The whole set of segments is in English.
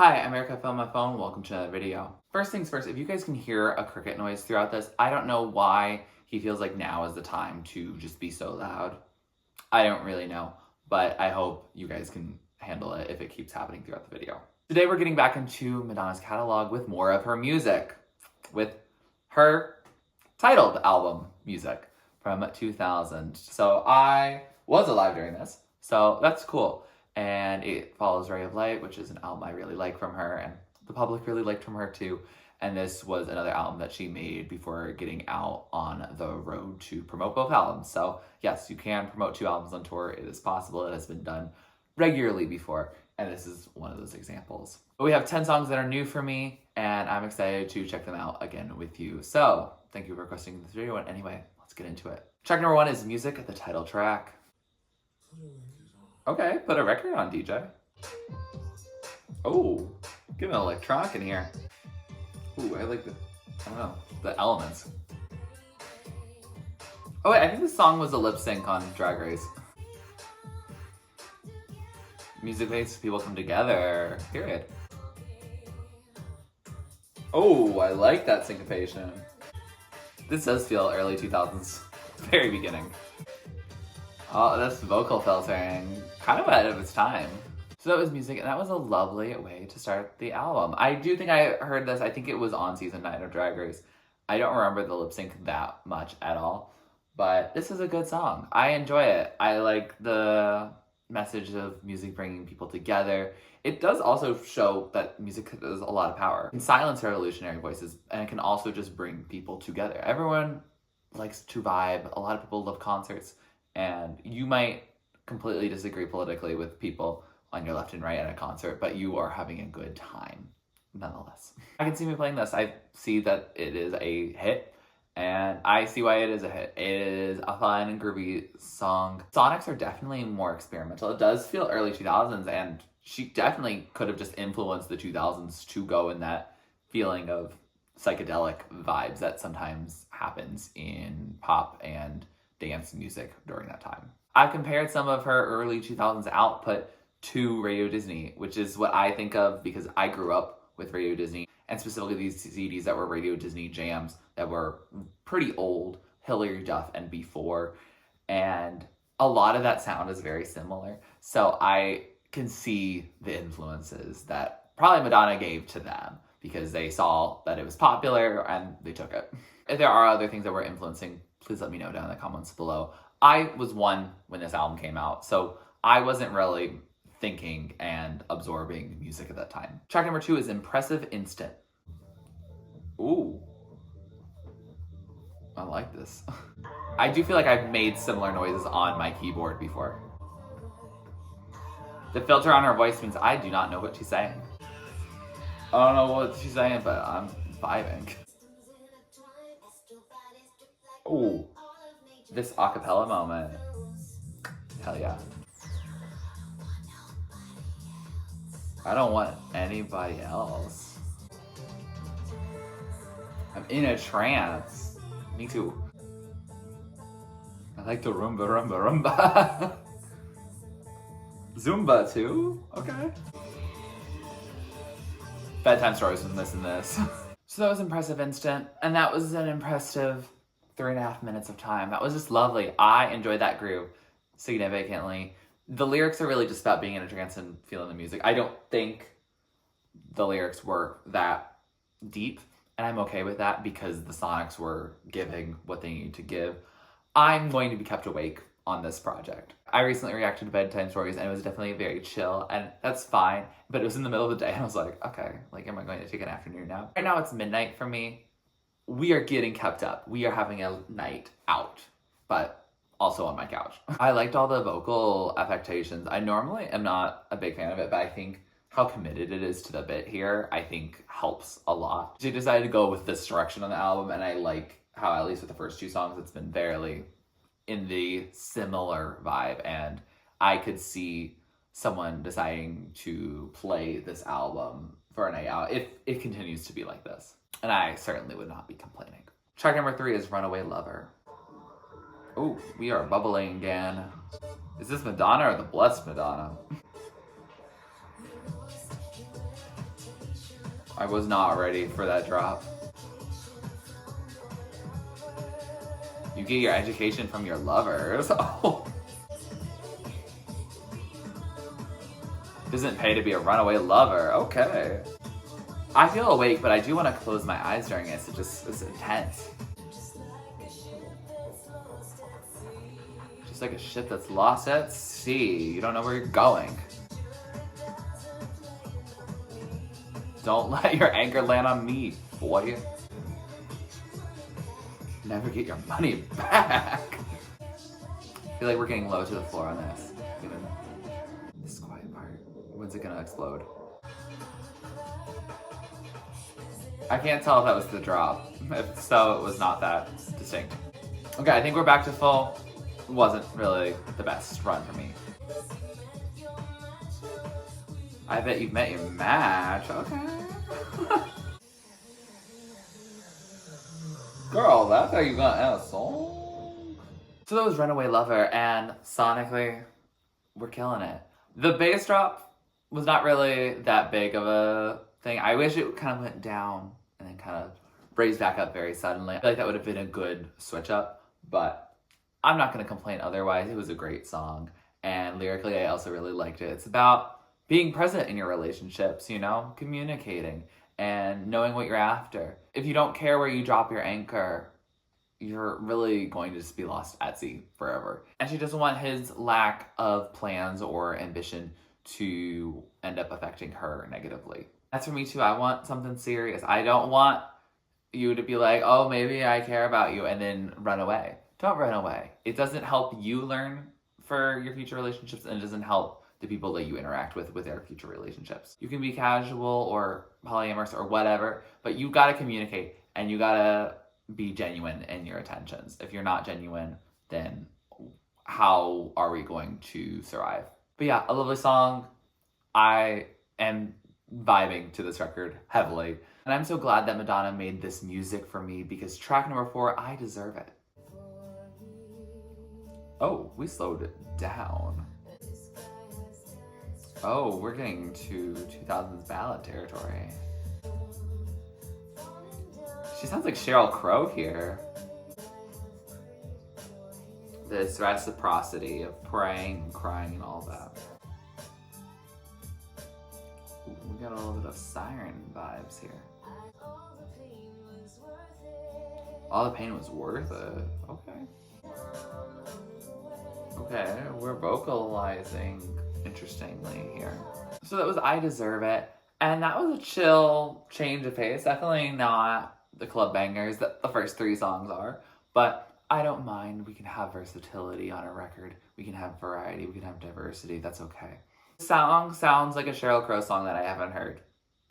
Hi, I'm Erica from my phone. Welcome to another video. First things first, if you guys can hear a cricket noise throughout this, I don't know why he feels like now is the time to just be so loud. I don't really know, but I hope you guys can handle it if it keeps happening throughout the video. Today we're getting back into Madonna's catalog with more of her music, with her titled album music from 2000. So I was alive during this, so that's cool. And it follows Ray of Light, which is an album I really like from her, and the public really liked from her too. And this was another album that she made before getting out on the road to promote both albums. So yes, you can promote 2 albums on tour. It is possible. It has been done regularly before, and this is one of those examples. But we have 10 songs that are new for me, and I'm excited to check them out again with you. So thank you for requesting this video, and anyway, let's get into it. Track number 1 is Music, the title track. Okay, put a record on, DJ. Oh, get an electronic in here. Ooh, I like the elements. Oh wait, I think this song was a lip sync on Drag Race. Music makes people come together, period. Oh, I like that syncopation. This does feel early 2000s, very beginning. Oh, this vocal filtering, kind of ahead of its time. So that was Music, and that was a lovely way to start the album. I do think I heard this, I think it was on season 9 of Drag Race. I don't remember the lip sync that much at all, but this is a good song. I enjoy it. I like the message of music bringing people together. It does also show that music has a lot of power. It can silence revolutionary voices, and it can also just bring people together. Everyone likes to vibe. A lot of people love concerts. And you might completely disagree politically with people on your left and right at a concert, but you are having a good time nonetheless. I can see me playing this. I see that it is a hit, and I see why it is a hit. It is a fun and groovy song. Sonics are definitely more experimental. It does feel early 2000s, and she definitely could have just influenced the 2000s to go in that feeling of psychedelic vibes that sometimes happens in pop and dance music during that time. I've compared some of her early 2000s output to Radio Disney, which is what I think of because I grew up with Radio Disney, and specifically these CDs that were Radio Disney jams that were pretty old, Hilary Duff and before, and a lot of that sound is very similar. So I can see the influences that probably Madonna gave to them because they saw that it was popular and they took it. If there are other things that were influencing, please let me know down in the comments below. I was 1 when this album came out, so I wasn't really thinking and absorbing music at that time. Track number 2 is Impressive Instant. Ooh. I like this. I do feel like I've made similar noises on my keyboard before. The filter on her voice means I do not know what she's saying. I don't know what she's saying, but I'm vibing. Oh, this acapella moment. Hell yeah. I don't want anybody else. I'm in a trance. Me too. I like the rumba, rumba, rumba. Zumba too? Okay. Bedtime Stories was missing this. So that was Impressive Instant, and that was an impressive 3.5 minutes of time. That was just lovely. I enjoyed that groove significantly. The lyrics are really just about being in a trance and feeling the music. I don't think the lyrics were that deep, and I'm okay with that because the Sonics were giving what they needed to give. I'm going to be kept awake on this project. I recently reacted to Bedtime Stories, and it was definitely very chill, and that's fine, but it was in the middle of the day, and I was like, okay, like, am I going to take an afternoon nap? Right now it's midnight for me. We are getting kept up. We are having a night out, but also on my couch. I liked all the vocal affectations. I normally am not a big fan of it, but I think how committed it is to the bit here, I think helps a lot. She decided to go with this direction on the album, and I like how, at least with the first 2 songs, it's been fairly in the similar vibe, and I could see someone deciding to play this album for a night out if it continues to be like this. And I certainly would not be complaining. Track number 3 is Runaway Lover. Oh, we are bubbling again. Is this Madonna or the Blessed Madonna? I was not ready for that drop. You get your education from your lovers. Oh. Doesn't pay to be a runaway lover. Okay. I feel awake, but I do want to close my eyes during it. It's intense. Just like a ship that's lost at sea. You don't know where you're going. Don't let your anchor land on me, boy. Never get your money back. I feel like we're getting low to the floor on this. Given this quiet part. When's it gonna explode? I can't tell if that was the drop. If so, it was not that distinct. Okay, I think we're back to full. Wasn't really the best run for me. I bet you've met your match. Okay. Girl, that's how you gonna end a song? So that was Runaway Lover, and sonically, we're killing it. The bass drop was not really that big of a thing. I wish it kind of went down and then kind of raised back up very suddenly. I feel like that would have been a good switch up, but I'm not gonna complain otherwise. It was a great song, and lyrically, I also really liked it. It's about being present in your relationships, you know, communicating and knowing what you're after. If you don't care where you drop your anchor, you're really going to just be lost at sea forever. And she doesn't want his lack of plans or ambition to end up affecting her negatively. That's for me too. I want something serious. I don't want you to be like, oh, maybe I care about you, and then run away. Don't run away. It doesn't help you learn for your future relationships, and it doesn't help the people that you interact with their future relationships. You can be casual or polyamorous or whatever, but you gotta communicate and you gotta be genuine in your attentions. If you're not genuine, then how are we going to survive? But yeah, a lovely song. I am vibing to this record heavily. And I'm so glad that Madonna made this music for me, because track number 4, I deserve it. Oh, we slowed it down. Oh, we're getting to 2000s ballad territory. She sounds like Sheryl Crow here. This reciprocity of praying and crying and all that. Ooh, we got a little bit of siren vibes here. All the pain was worth it. Okay. Okay, we're vocalizing interestingly here. So that was I Deserve It, and that was a chill change of pace. Definitely not the club bangers that the first 3 songs are, but I don't mind. We can have versatility on a record. We can have variety. We can have diversity. That's okay. The song sounds like a Sheryl Crow song that I haven't heard.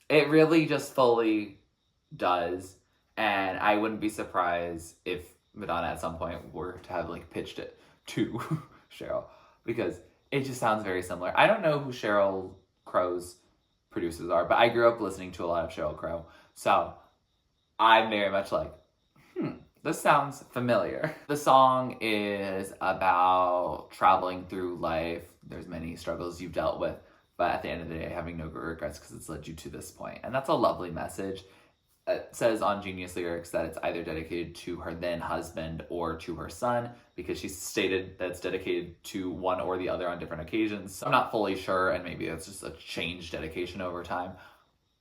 It really just fully does, and I wouldn't be surprised if Madonna at some point were to have like pitched it to Sheryl, because it just sounds very similar. I don't know who Sheryl Crow's producers are, but I grew up listening to a lot of Sheryl Crow. So I'm very much like, this sounds familiar. The song is about traveling through life. There's many struggles you've dealt with, but at the end of the day, having no regrets because it's led you to this point. And that's a lovely message. It says on Genius Lyrics that it's either dedicated to her then husband or to her son, because she stated that it's dedicated to one or the other on different occasions. So I'm not fully sure, and maybe it's just a changed dedication over time.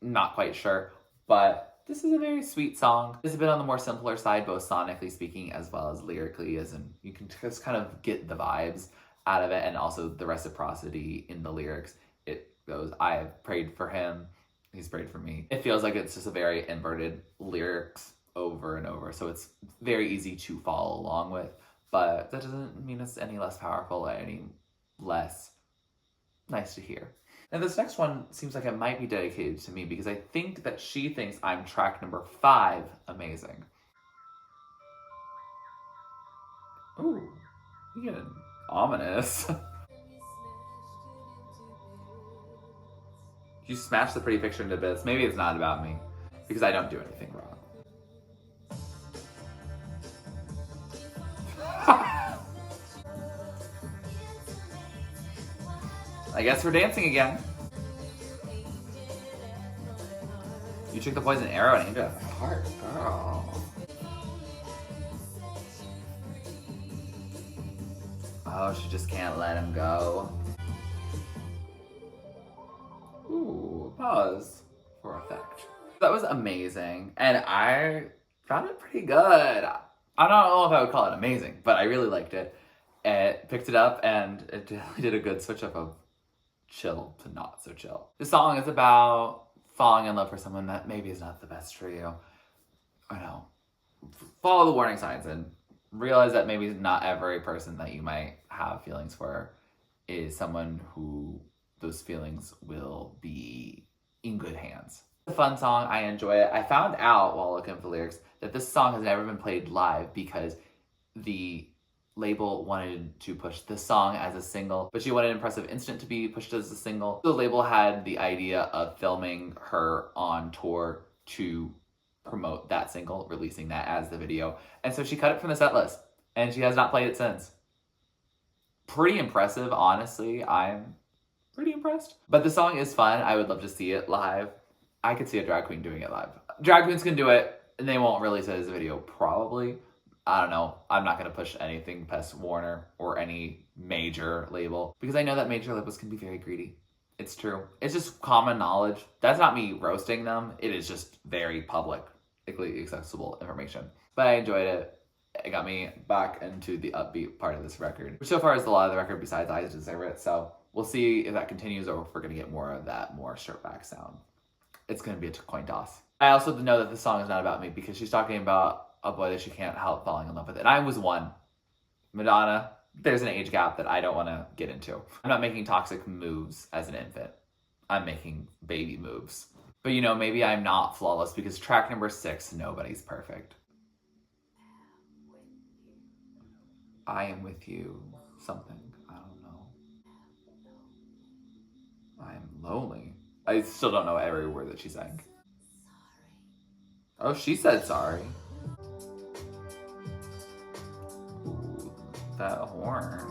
Not quite sure, but this is a very sweet song. It's a bit on the more simpler side, both sonically speaking as well as lyrically, as in you can just kind of get the vibes out of it, and also the reciprocity in the lyrics. It goes, I have prayed for him, he's prayed for me. It feels like it's just a very inverted lyrics over and over, so it's very easy to follow along with, but that doesn't mean it's any less powerful or any less nice to hear. And this next one seems like it might be dedicated to me, because I think that she thinks I'm track number 5 amazing. Ooh, you get ominous. You smashed the pretty picture into bits. Maybe it's not about me, because I don't do anything wrong. I guess we're dancing again. You took the poison arrow and aimed it at my heart, girl. Oh, she just can't let him go. Ooh, pause for effect. That was amazing, and I found it pretty good. I don't know if I would call it amazing, but I really liked it. It picked it up, and it did a good switch up of chill to not so chill. The song is about falling in love for someone that maybe is not the best for you. I know. Follow the warning signs and realize that maybe not every person that you might have feelings for is someone who those feelings will be in good hands. It's a fun song. I enjoy it. I found out while looking at the lyrics that this song has never been played live because the label wanted to push this song as a single, but she wanted Impressive Instant to be pushed as a single. The label had the idea of filming her on tour to promote that single, releasing that as the video. And so she cut it from the set list, and she has not played it since. Pretty impressive, honestly. I'm pretty impressed. But the song is fun. I would love to see it live. I could see a drag queen doing it live. Drag queens can do it, and they won't release it as a video, probably. I don't know. I'm not going to push anything past Warner or any major label because I know that major labels can be very greedy. It's true. It's just common knowledge. That's not me roasting them. It is just very publicly accessible information. But I enjoyed it. It got me back into the upbeat part of this record, which so far is a lot of the record besides I Deserve It. So we'll see if that continues or if we're going to get more of that more stripped back sound. It's going to be a coin toss. I also know that the song is not about me because she's talking about a boy that she can't help falling in love with. And I was one. Madonna, there's an age gap that I don't want to get into. I'm not making toxic moves as an infant. I'm making baby moves. But you know, maybe I'm not flawless because track number 6, Nobody's Perfect. I am with you. Something. I don't know. I'm lonely. I still don't know every word that she sang. Oh, she said sorry. Ooh, that horn.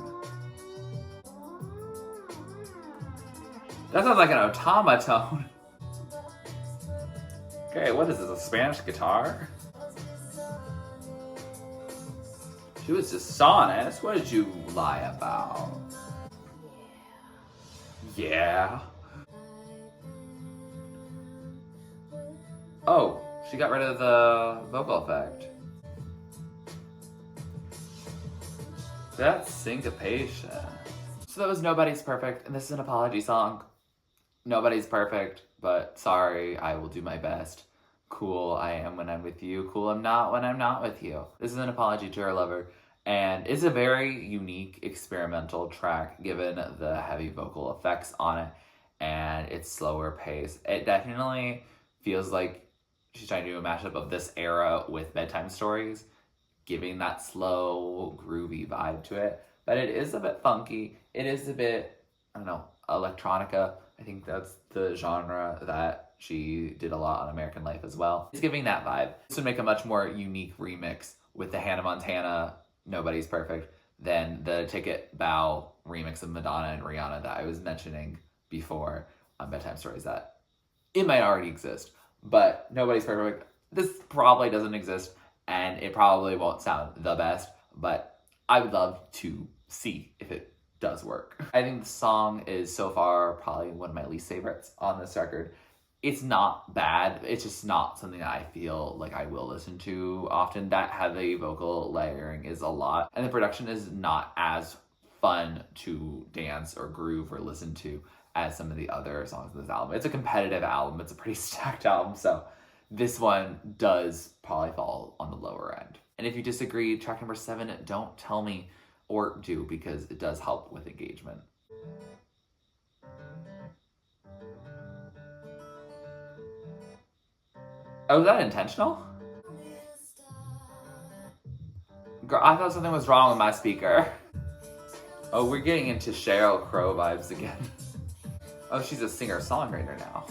That sounds like an automaton. Okay, what is this, a Spanish guitar? She was dishonest. What did you lie about? Yeah. Oh, she got rid of the vocal effect. That's syncopation. So that was Nobody's Perfect, and this is an apology song. Nobody's perfect, but sorry, I will do my best. Cool, I am when I'm with you. Cool, I'm not when I'm not with you. This is an apology to her lover, and it's a very unique experimental track given the heavy vocal effects on it and its slower pace. It definitely feels like she's trying to do a mashup of this era with Bedtime Stories, giving that slow, groovy vibe to it. But it is a bit funky. It is a bit, I don't know, electronica. I think that's the genre that she did a lot on American Life as well. It's giving that vibe. This would make a much more unique remix with the Hannah Montana Nobody's Perfect than the Ticket Bow remix of Madonna and Rihanna that I was mentioning before on Bedtime Stories, that it might already exist. But Nobody's Perfect, this probably doesn't exist, and it probably won't sound the best, but I would love to see if it does work. I think the song is so far probably one of my least favorites on this record. It's not bad, it's just not something that I feel like I will listen to often. That heavy vocal layering is a lot, and the production is not as fun to dance or groove or listen to as some of the other songs in this album. It's a competitive album, it's a pretty stacked album, so this one does probably fall on the lower end. And if you disagree, track number 7, don't tell me, or do, because it does help with engagement. Oh, was that intentional? Girl, I thought something was wrong with my speaker. Oh, we're getting into Sheryl Crow vibes again. Oh, she's a singer-songwriter now.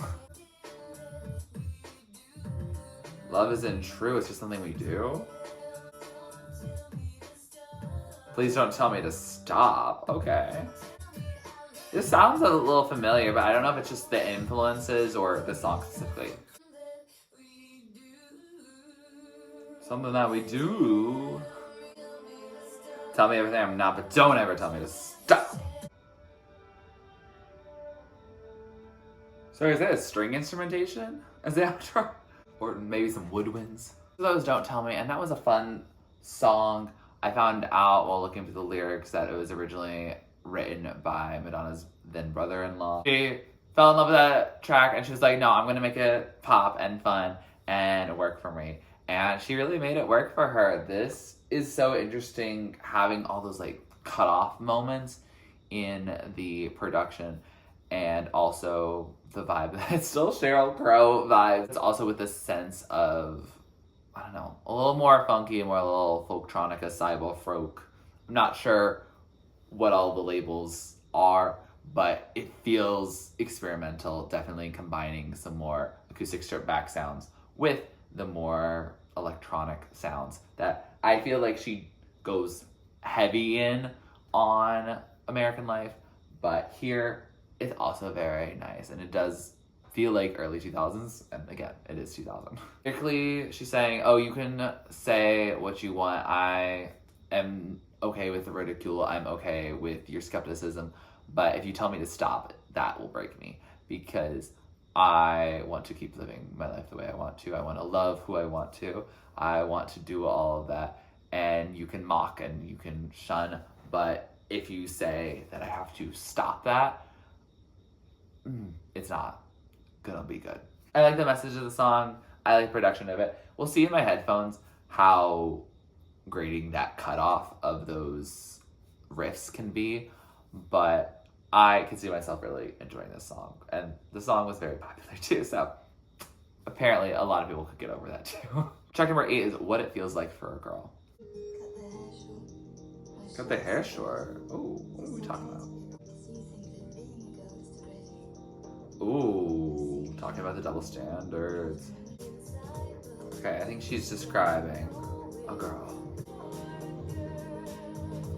Love isn't true, it's just something we do? Please don't tell me to stop. Okay. This sounds a little familiar, but I don't know if it's just the influences or the song specifically. Something that we do. Tell me everything I'm not, but don't ever tell me to stop. So is that a string instrumentation as the outro? Or maybe some woodwinds? Those don't tell me, and that was a fun song. I found out while looking through the lyrics that it was originally written by Madonna's then brother-in-law. She fell in love with that track and she was like, no, I'm gonna make it pop and fun and work for me. And she really made it work for her. This is so interesting, having all those like cut off moments in the production, and also the vibe. It's still Sheryl Crow vibes. It's also with this sense of, I don't know, a little more funky, more a little folktronica, cyber folk. I'm not sure what all the labels are, but it feels experimental, definitely combining some more acoustic stripped back sounds with the more electronic sounds that I feel like she goes heavy in on American Life, but here it's also very nice, and it does feel like early 2000s, and again, it is 2000. Basically, she's saying, oh, you can say what you want. I am okay with the ridicule. I'm okay with your skepticism, but if you tell me to stop, that will break me, because I want to keep living my life the way I want to. I want to love who I want to. I want to do all of that, and you can mock and you can shun, but if you say that I have to stop that, it's not gonna be good. I like the message of the song. I like the production of it. We'll see in my headphones how grating that cutoff of those riffs can be, but I can see myself really enjoying this song. And the song was very popular too, so apparently a lot of people could get over that too. Track number 8 is What It Feels Like for a Girl. Cut the hair short. Oh, what are we talking about? Ooh, talking about the double standards. Okay, I think she's describing a girl.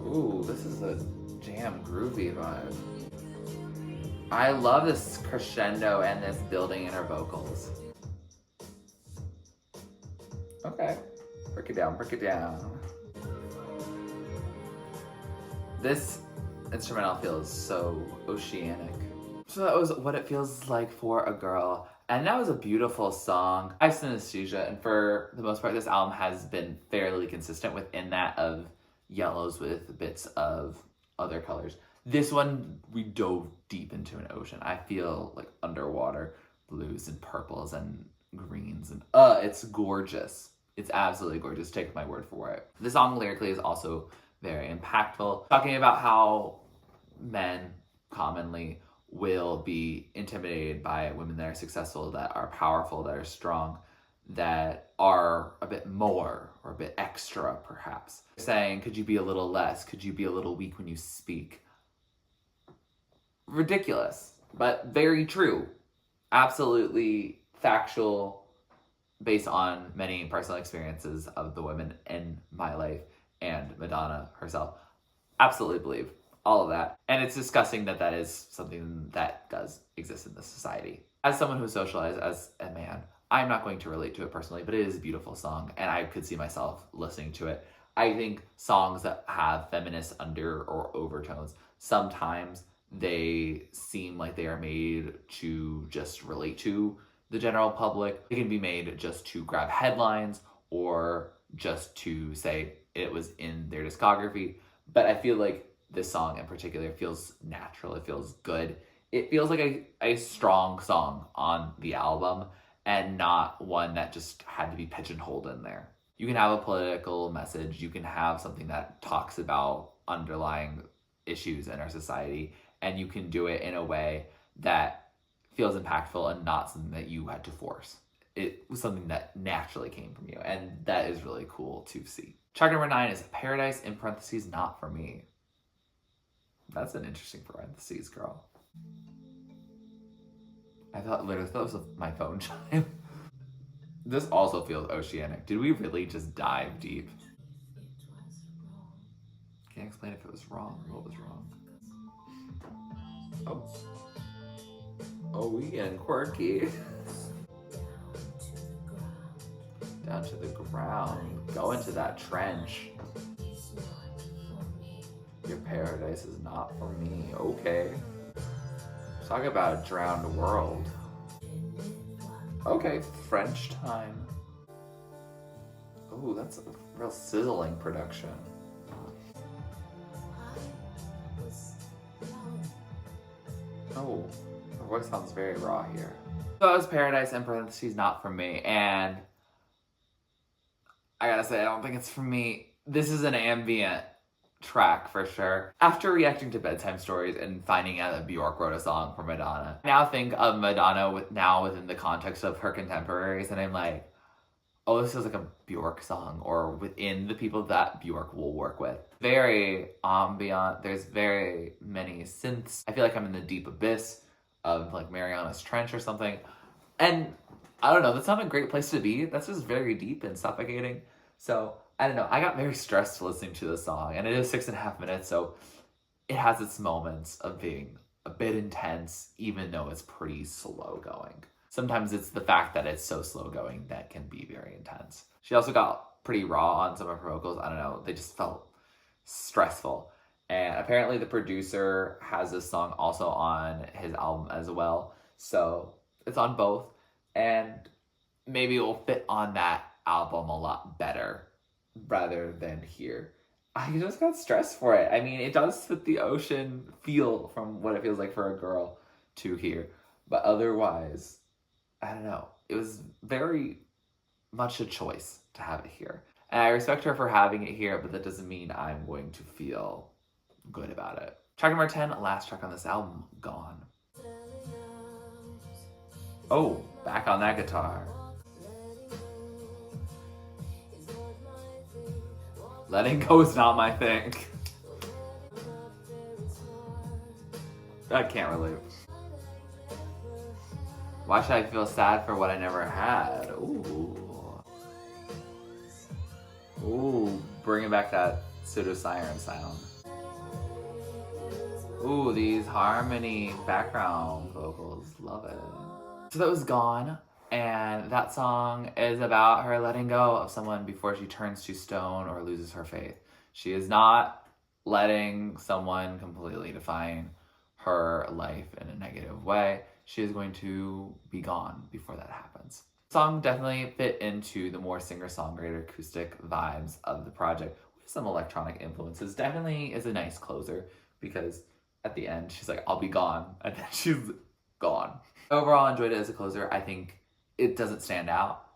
Ooh, this is a jam groovy vibe. I love this crescendo and this building in her vocals. Okay, break it down, break it down. This instrumental feels so oceanic. So that was What It Feels Like for a Girl, and that was a beautiful song. I have synesthesia, and for the most part, this album has been fairly consistent within that of yellows with bits of other colors. This one, we dove deep into an ocean. I feel like underwater blues and purples and greens, and it's gorgeous. It's absolutely gorgeous. Take my word for it. The song lyrically is also very impactful, talking about how men commonly will be intimidated by women that are successful, that are powerful, that are strong, that are a bit more or a bit extra, perhaps. Saying, could you be a little less? Could you be a little weak when you speak? Ridiculous, but very true. Absolutely factual, based on many personal experiences of the women in my life and Madonna herself. Absolutely believe all of that. And it's disgusting that that is something that does exist in this society. As someone who's socialized as a man, I'm not going to relate to it personally, but it is a beautiful song, and I could see myself listening to it. I think songs that have feminist under or overtones, sometimes they seem like they are made to just relate to the general public. They can be made just to grab headlines or just to say it was in their discography. But I feel like this song in particular feels natural. It feels good. It feels like a strong song on the album, and not one that just had to be pigeonholed in there. You can have a political message. You can have something that talks about underlying issues in our society, and you can do it in a way that feels impactful and not something that you had to force. It was something that naturally came from you, and that is really cool to see. Track number 9 is Paradise, in parentheses, Not For Me. That's an interesting parentheses, girl. I literally thought it was my phone chime. This also feels oceanic. Did we really just dive deep? Can't explain if it was wrong or what was wrong. Oh. Oh, we getting quirky. Down to the ground. Go into that trench. Your paradise is not for me. Okay. Talk about a drowned world. Okay, French time. Ooh, that's a real sizzling production. Oh, her voice sounds very raw here. So that was Paradise in parentheses, not for me. And I gotta say, I don't think it's for me. This is an ambient track for sure. After reacting to Bedtime Stories and finding out that Bjork wrote a song for Madonna, I now think of Madonna within the context of her contemporaries, and I'm like, oh, this is like a Bjork song, or within the people that Bjork will work with. Very ambient. There's very many synths. I feel like I'm in the deep abyss of like Mariana's Trench or something. And I don't know, that's not a great place to be. That's just very deep and suffocating. So I don't know, I got very stressed listening to this song, and it is 6.5 minutes, so it has its moments of being a bit intense, even though it's pretty slow going. Sometimes it's the fact that it's so slow going that can be very intense. She also got pretty raw on some of her vocals. I don't know, they just felt stressful. And apparently the producer has this song also on his album as well. So it's on both. And maybe it will fit on that album a lot better rather than here. I just got stressed for it. I mean, it does fit the ocean feel from what it feels like for a girl to here. But otherwise, I don't know. It was very much a choice to have it here. And I respect her for having it here, but that doesn't mean I'm going to feel good about it. Track number 10, last track on this album, Gone. Oh, back on that guitar. Letting go is not my thing. I can't relate. Why should I feel sad for what I never had? Ooh. Ooh, bringing back that pseudo-siren sound. Ooh, these harmony background vocals, love it. So that was Gone, and that song is about her letting go of someone before she turns to stone or loses her faith. She is not letting someone completely define her life in a negative way. She is going to be gone before that happens. The song definitely fit into the more singer-songwriter acoustic vibes of the project with some electronic influences. Definitely is a nice closer because at the end she's like, I'll be gone, and then she's gone. Overall, I enjoyed it as a closer. I think it doesn't stand out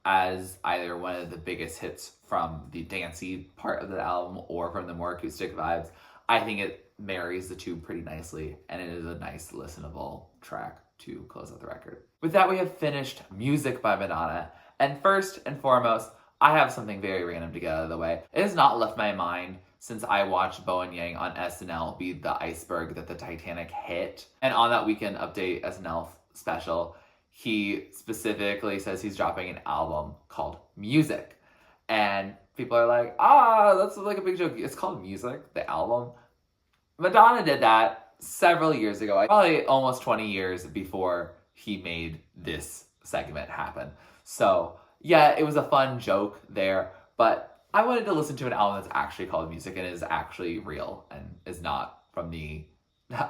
as either one of the biggest hits from the dancey part of the album or from the more acoustic vibes. I think it marries the two pretty nicely, and it is a nice listenable track to close out the record. With that, we have finished Music by Madonna, and first and foremost, I have something very random to get out of the way. It has not left my mind since I watched Bowen Yang on SNL be the iceberg that the Titanic hit, and on that Weekend Update SNL special, he specifically says he's dropping an album called Music, and people are like, that's like a big joke. It's called Music, the album. Madonna did that several years ago, probably almost 20 years before he made this segment happen. So yeah, it was a fun joke there, but I wanted to listen to an album that's actually called Music and is actually real and is not from the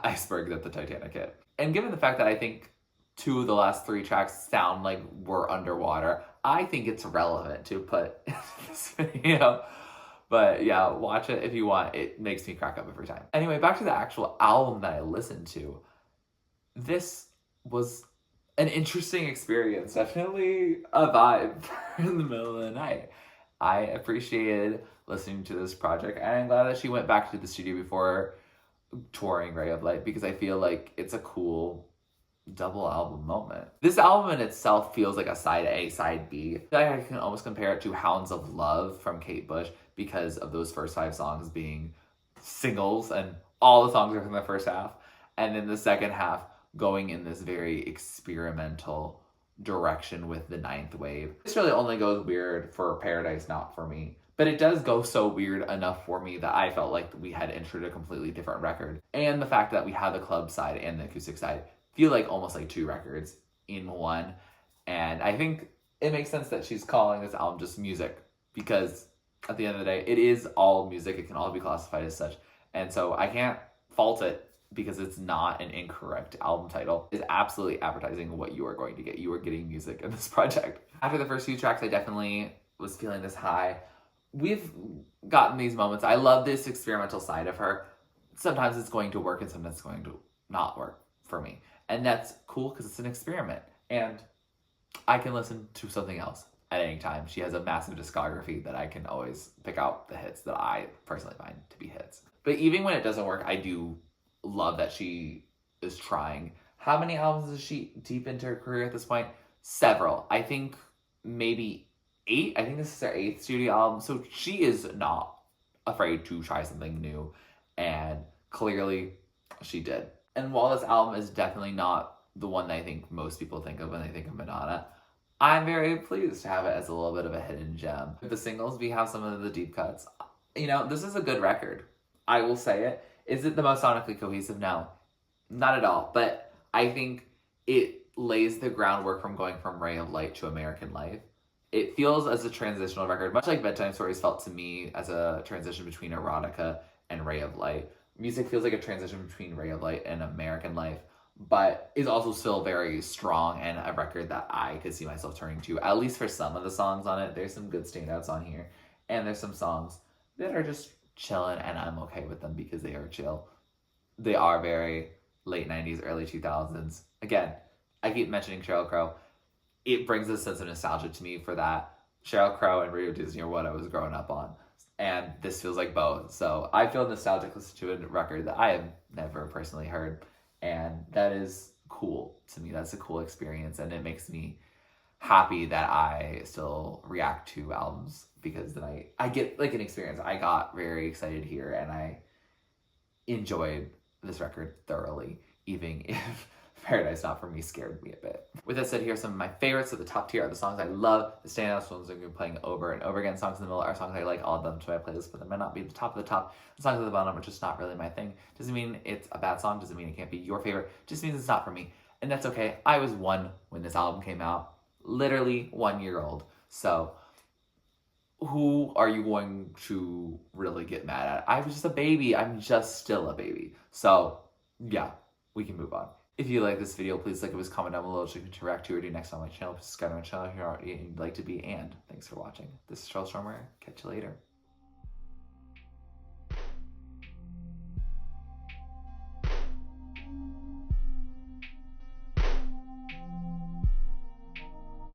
iceberg that the Titanic hit. And given the fact that I think 2 of the last 3 tracks sound like we're underwater, I think it's relevant to put in this video. But yeah, watch it if you want. It makes me crack up every time. Anyway, back to the actual album that I listened to. This was an interesting experience. Definitely a vibe in the middle of the night. I appreciated listening to this project, and I'm glad that she went back to the studio before touring Ray of Light, because I feel like it's a cool double album moment. This album in itself feels like a side A, side B. I can almost compare it to Hounds of Love from Kate Bush because of those first 5 songs being singles and all the songs are from the first half. And then the second half going in this very experimental direction with the 9th wave. This really only goes weird for Paradise, not for me. But it does go so weird enough for me that I felt like we had entered a completely different record. And the fact that we had the club side and the acoustic side feel like almost like 2 records in one. And I think it makes sense that she's calling this album just music, because at the end of the day, it is all music. It can all be classified as such. And so I can't fault it because it's not an incorrect album title. It's absolutely advertising what you are going to get. You are getting music in this project. After the first few tracks, I definitely was feeling this high. We've gotten these moments. I love this experimental side of her. Sometimes it's going to work and sometimes it's going to not work for me. And that's cool because it's an experiment. And I can listen to something else at any time. She has a massive discography that I can always pick out the hits that I personally find to be hits. But even when it doesn't work, I do love that she is trying. How many albums is she deep into her career at this point? Several. I think maybe 8. I think this is her 8th studio album. So she is not afraid to try something new. And clearly she did. And while this album is definitely not the one that I think most people think of when they think of Madonna, I'm very pleased to have it as a little bit of a hidden gem. With the singles, we have some of the deep cuts. You know, this is a good record. I will say it. Is it the most sonically cohesive? No. Not at all. But I think it lays the groundwork from going from Ray of Light to American Life. It feels as a transitional record, much like Bedtime Stories felt to me as a transition between Erotica and Ray of Light. Music feels like a transition between Ray of Light and American Life, but is also still very strong and a record that I could see myself turning to, at least for some of the songs on it. There's some good standouts on here, and there's some songs that are just chilling, and I'm okay with them because they are chill. They are very late 90s, early 2000s. Again, I keep mentioning Sheryl Crow. It brings a sense of nostalgia to me for that. Sheryl Crow and Rio Disney are what I was growing up on, and this feels like both. So I feel nostalgic listening to a record that I have never personally heard, and that is cool to me. That's a cool experience, and it makes me happy that I still react to albums, because then I get like an experience. I got very excited here, and I enjoyed this record thoroughly, even if Paradise Not For Me scared me a bit. With that said, here are some of my favorites. So the top tier are the songs I love, the standouts, ones I've been playing over and over again. Songs in the middle are songs I like, all of them to my playlist, but they might not be the top of the top. The songs at the bottom are just not really my thing. Doesn't mean it's a bad song, doesn't mean it can't be your favorite, just means it's not for me. And that's okay. I was 1 when this album came out, literally 1 year old. So who are you going to really get mad at? I was just a baby. I'm just still a baby. So yeah, we can move on. If you like this video, please like it, comment down below so you can interact to or do next on my channel. Subscribe to my channel if you're already and you'd like to be. And thanks for watching. This is TurtleStormer. Catch you later.